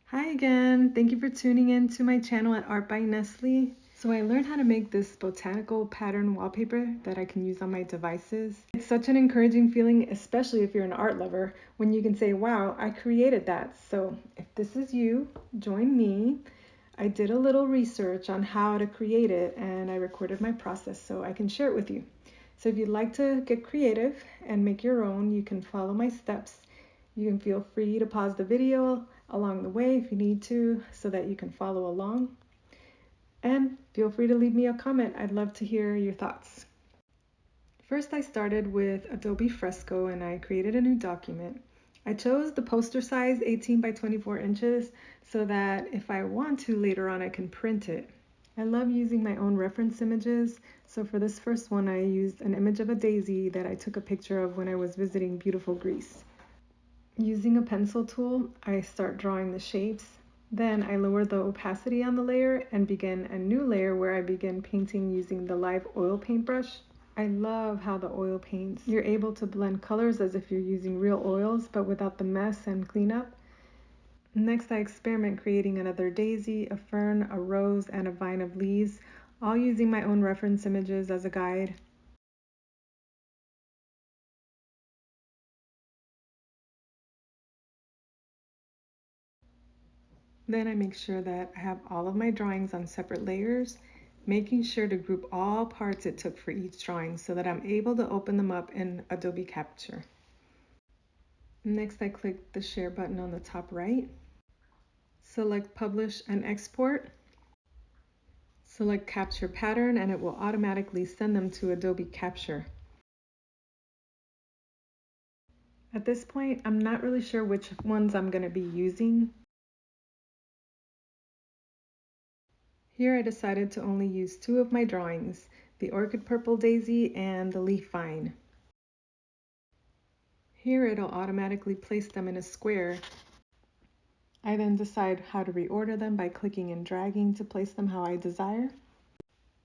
Hi again, thank you for tuning in to my channel at Art by Nestle. So I learned how to make this botanical pattern wallpaper that I can use on my devices. It's such an encouraging feeling, especially if you're an art lover, when you can say, wow, I created that. So if this is you, join me. I did a little research on how to create it and I recorded my process so I can share it with you. So if you'd like to get creative and make your own, you can follow my steps. You can feel free to pause the video along the way if you need to so that you can follow along. And feel free to leave me a comment. I'd love to hear your thoughts. First, I started with Adobe Fresco and I created a new document. I chose the poster size 18 by 24 inches so that if I want to later on, I can print it. I love using my own reference images. So for this first one, I used an image of a daisy that I took a picture of when I was visiting beautiful Greece. Using a pencil tool, I start drawing the shapes. Then I lower the opacity on the layer and begin a new layer where I begin painting using the live oil paintbrush. I love how the oil paints. You're able to blend colors as if you're using real oils, but without the mess and cleanup. Next, I experiment creating another daisy, a fern, a rose, and a vine of leaves, all using my own reference images as a guide. Then I make sure that I have all of my drawings on separate layers, making sure to group all parts it took for each drawing so that I'm able to open them up in Adobe Capture. Next, I click the share button on the top right, select publish and export, select capture pattern, and it will automatically send them to Adobe Capture. At this point, I'm not really sure which ones I'm going to be using. Here I decided to only use two of my drawings, the orchid purple daisy and the leaf vine. Here it'll automatically place them in a square. I then decide how to reorder them by clicking and dragging to place them how I desire.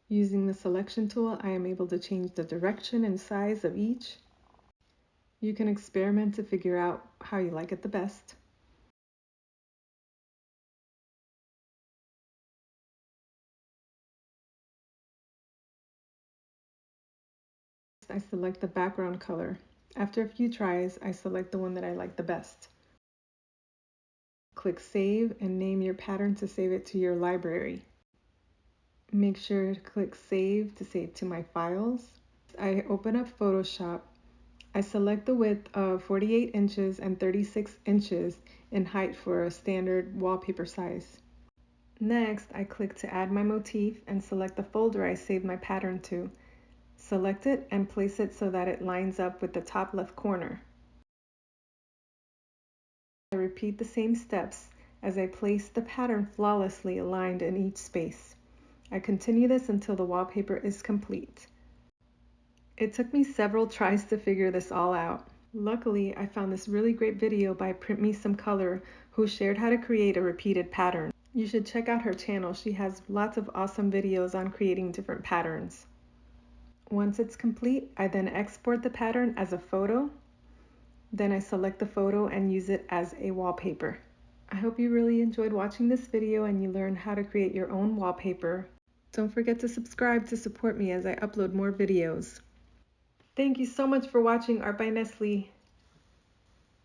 Using the selection tool, I am able to change the direction and size of each. You can experiment to figure out how you like it the best. I select the background color. After a few tries, I select the one that I like the best. Click Save and name your pattern to save it to your library. Make sure to click Save to save to my files. I open up Photoshop. I select the width of 48 inches and 36 inches in height for a standard wallpaper size. Next, I click to add my motif and select the folder I saved my pattern to. Select it and place it so that it lines up with the top left corner. I repeat the same steps as I place the pattern flawlessly aligned in each space. I continue this until the wallpaper is complete. It took me several tries to figure this all out. Luckily, I found this really great video by Print Me Some Color, who shared how to create a repeated pattern. You should check out her channel. She has lots of awesome videos on creating different patterns. Once it's complete, I then export the pattern as a photo. Then I select the photo and use it as a wallpaper. I hope you really enjoyed watching this video and you learned how to create your own wallpaper. Don't forget to subscribe to support me as I upload more videos. Thank you so much for watching Art by Nestle.